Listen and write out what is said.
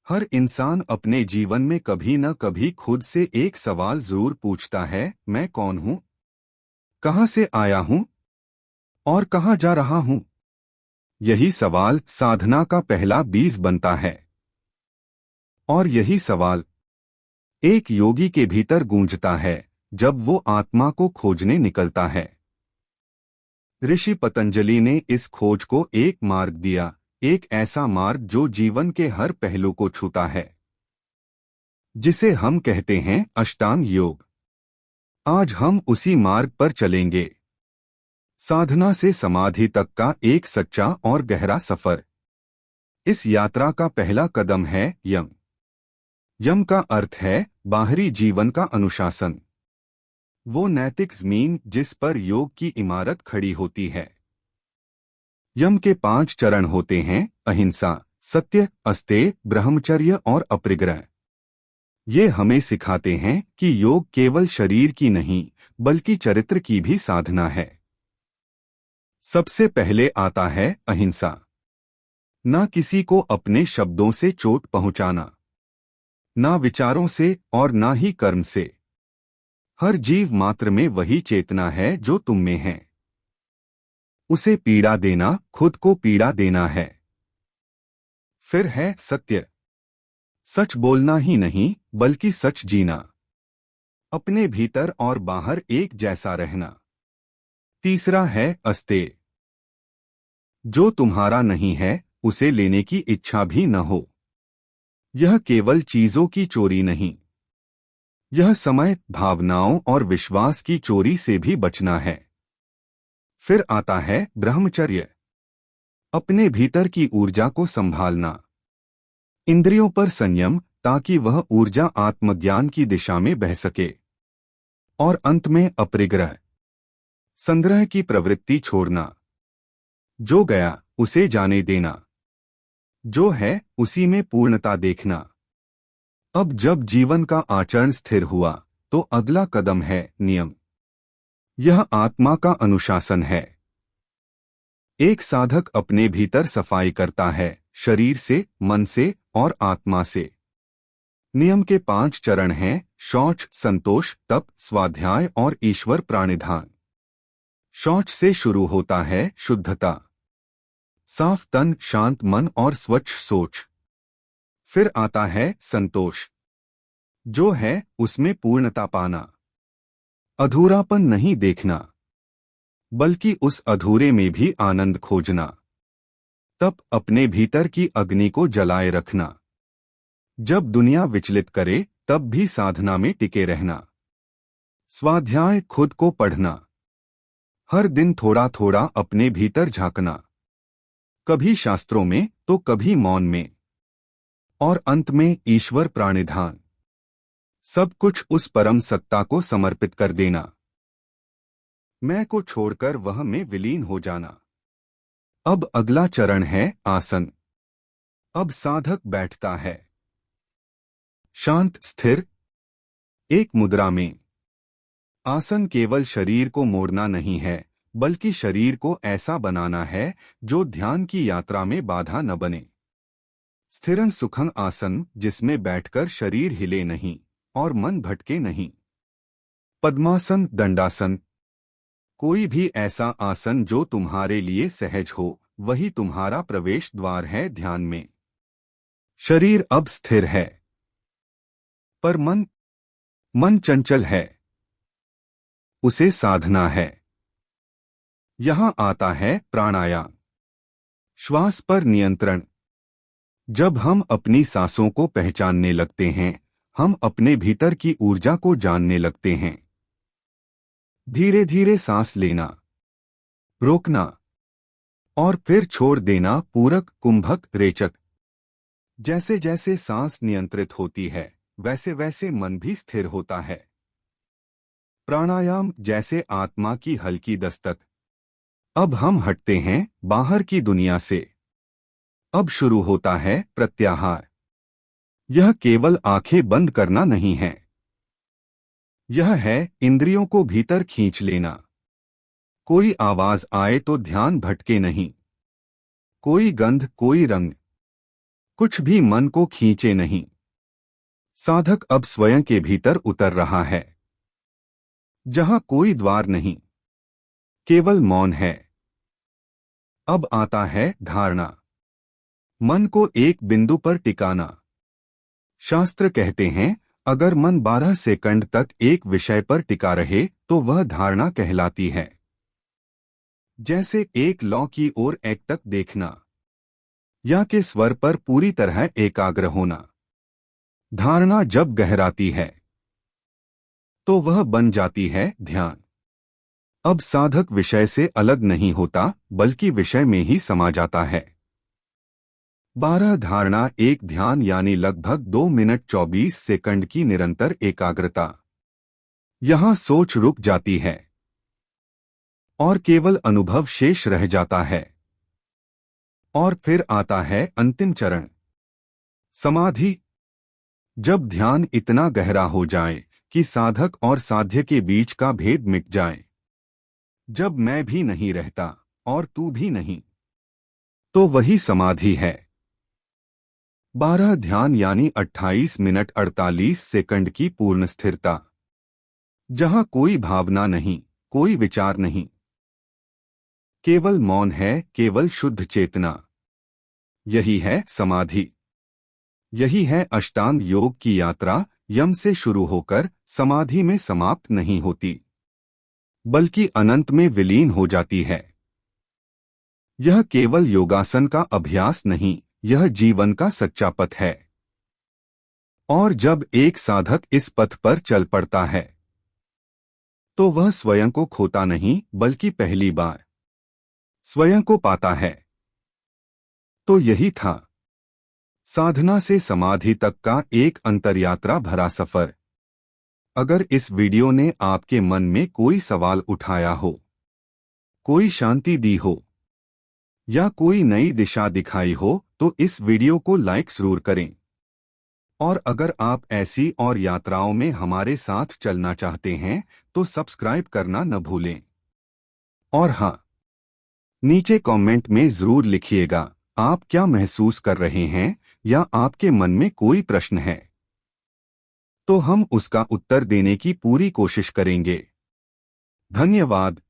हर इंसान अपने जीवन में कभी न कभी खुद से एक सवाल जरूर पूछता है, मैं कौन हूँ, कहाँ से आया हूँ और कहाँ जा रहा हूँ। यही सवाल साधना का पहला बीज बनता है। और यही सवाल एक योगी के भीतर गूंजता है जब वो आत्मा को खोजने निकलता है। ऋषि पतंजलि ने इस खोज को एक मार्ग दिया, एक ऐसा मार्ग जो जीवन के हर पहलू को छूता है, जिसे हम कहते हैं अष्टांग योग। आज हम उसी मार्ग पर चलेंगे, साधना से समाधि तक का एक सच्चा और गहरा सफर। इस यात्रा का पहला कदम है यम। यम का अर्थ है बाहरी जीवन का अनुशासन, वो नैतिक जमीन जिस पर योग की इमारत खड़ी होती है। यम के 5 चरण होते हैं: अहिंसा, सत्य, अस्तेय, ब्रह्मचर्य और अपरिग्रह। ये हमें सिखाते हैं कि योग केवल शरीर की नहीं बल्कि चरित्र की भी साधना है। सबसे पहले आता है अहिंसा। ना किसी को अपने शब्दों से चोट पहुंचाना, ना विचारों से और ना ही कर्म से। हर जीव मात्र में वही चेतना है जो तुम में है। उसे पीड़ा देना खुद को पीड़ा देना है। फिर है सत्य। सच बोलना ही नहीं बल्कि सच जीना, अपने भीतर और बाहर एक जैसा रहना। तीसरा है अस्तेय। जो तुम्हारा नहीं है उसे लेने की इच्छा भी न हो। यह केवल चीजों की चोरी नहीं, यह समय, भावनाओं और विश्वास की चोरी से भी बचना है। फिर आता है ब्रह्मचर्य। अपने भीतर की ऊर्जा को संभालना, इंद्रियों पर संयम ताकि वह ऊर्जा आत्मज्ञान की दिशा में बह सके। और अंत में अपरिग्रह, संग्रह की प्रवृत्ति छोड़ना। जो गया उसे जाने देना, जो है उसी में पूर्णता देखना। अब जब जीवन का आचरण स्थिर हुआ तो अगला कदम है नियम। यह आत्मा का अनुशासन है। एक साधक अपने भीतर सफाई करता है, शरीर से, मन से और आत्मा से। नियम के 5 चरण हैं: शौच, संतोष, तप, स्वाध्याय और ईश्वर प्राणिधान। शौच से शुरू होता है शुद्धता, साफ तन, शांत मन और स्वच्छ सोच। फिर आता है संतोष, जो है उसमें पूर्णता पाना, अधूरापन नहीं देखना बल्कि उस अधूरे में भी आनंद खोजना। तप, अपने भीतर की अग्नि को जलाए रखना, जब दुनिया विचलित करे तब भी साधना में टिके रहना। स्वाध्याय, खुद को पढ़ना, हर दिन थोड़ा थोड़ा अपने भीतर झांकना, कभी शास्त्रों में तो कभी मौन में। और अंत में ईश्वर प्राणिधान, सब कुछ उस परम सत्ता को समर्पित कर देना, मैं को छोड़कर वह में विलीन हो जाना। अब अगला चरण है आसन। अब साधक बैठता है, शांत, स्थिर, एक मुद्रा में। आसन केवल शरीर को मोड़ना नहीं है बल्कि शरीर को ऐसा बनाना है जो ध्यान की यात्रा में बाधा न बने। स्थिरं सुखं आसन, जिसमें बैठकर शरीर हिले नहीं और मन भटके नहीं। पद्मासन, दंडासन, कोई भी ऐसा आसन जो तुम्हारे लिए सहज हो, वही तुम्हारा प्रवेश द्वार है ध्यान में। शरीर अब स्थिर है, पर मन चंचल है, उसे साधना है। यहां आता है प्राणायाम, श्वास पर नियंत्रण। जब हम अपनी सांसों को पहचानने लगते हैं, हम अपने भीतर की ऊर्जा को जानने लगते हैं। धीरे धीरे सांस लेना, रोकना और फिर छोड़ देना, पूरक, कुंभक, रेचक। जैसे जैसे सांस नियंत्रित होती है वैसे वैसे मन भी स्थिर होता है। प्राणायाम जैसे आत्मा की हल्की दस्तक। अब हम हटते हैं बाहर की दुनिया से। अब शुरू होता है प्रत्याहार। यह केवल आंखें बंद करना नहीं है, यह है इंद्रियों को भीतर खींच लेना। कोई आवाज आए तो ध्यान भटके नहीं, कोई गंध, कोई रंग, कुछ भी मन को खींचे नहीं। साधक अब स्वयं के भीतर उतर रहा है, जहां कोई द्वार नहीं, केवल मौन है। अब आता है धारणा, मन को एक बिंदु पर टिकाना। शास्त्र कहते हैं, अगर मन 12 सेकंड तक एक विषय पर टिका रहे तो वह धारणा कहलाती है। जैसे एक लौ की ओर एकटक देखना या के स्वर पर पूरी तरह एकाग्र होना। धारणा जब गहराती है तो वह बन जाती है ध्यान। अब साधक विषय से अलग नहीं होता, बल्कि विषय में ही समा जाता है। 12 धारणा एक ध्यान यानी लगभग 2 मिनट 24 सेकंड की निरंतर एकाग्रता। यहां सोच रुक जाती है और केवल अनुभव शेष रह जाता है। और फिर आता है अंतिम चरण, समाधि। जब ध्यान इतना गहरा हो जाए कि साधक और साध्य के बीच का भेद मिट जाए, जब मैं भी नहीं रहता और तू भी नहीं, तो वही समाधि है। 12 ध्यान यानी 28 मिनट 48 सेकंड की पूर्ण स्थिरता, जहां कोई भावना नहीं, कोई विचार नहीं, केवल मौन है, केवल शुद्ध चेतना। यही है समाधि। यही है अष्टांग योग की यात्रा। यम से शुरू होकर समाधि में समाप्त नहीं होती, बल्कि अनंत में विलीन हो जाती है। यह केवल योगासन का अभ्यास नहीं, यह जीवन का सच्चा पथ है। और जब एक साधक इस पथ पर चल पड़ता है तो वह स्वयं को खोता नहीं, बल्कि पहली बार स्वयं को पाता है। तो यही था साधना से समाधि तक का एक अंतरयात्रा भरा सफर। अगर इस वीडियो ने आपके मन में कोई सवाल उठाया हो, कोई शांति दी हो या कोई नई दिशा दिखाई हो, तो इस वीडियो को लाइक जरूर करें। और अगर आप ऐसी और यात्राओं में हमारे साथ चलना चाहते हैं तो सब्सक्राइब करना न भूलें। और हाँ, नीचे कमेंट में जरूर लिखिएगा आप क्या महसूस कर रहे हैं, या आपके मन में कोई प्रश्न है तो हम उसका उत्तर देने की पूरी कोशिश करेंगे। धन्यवाद।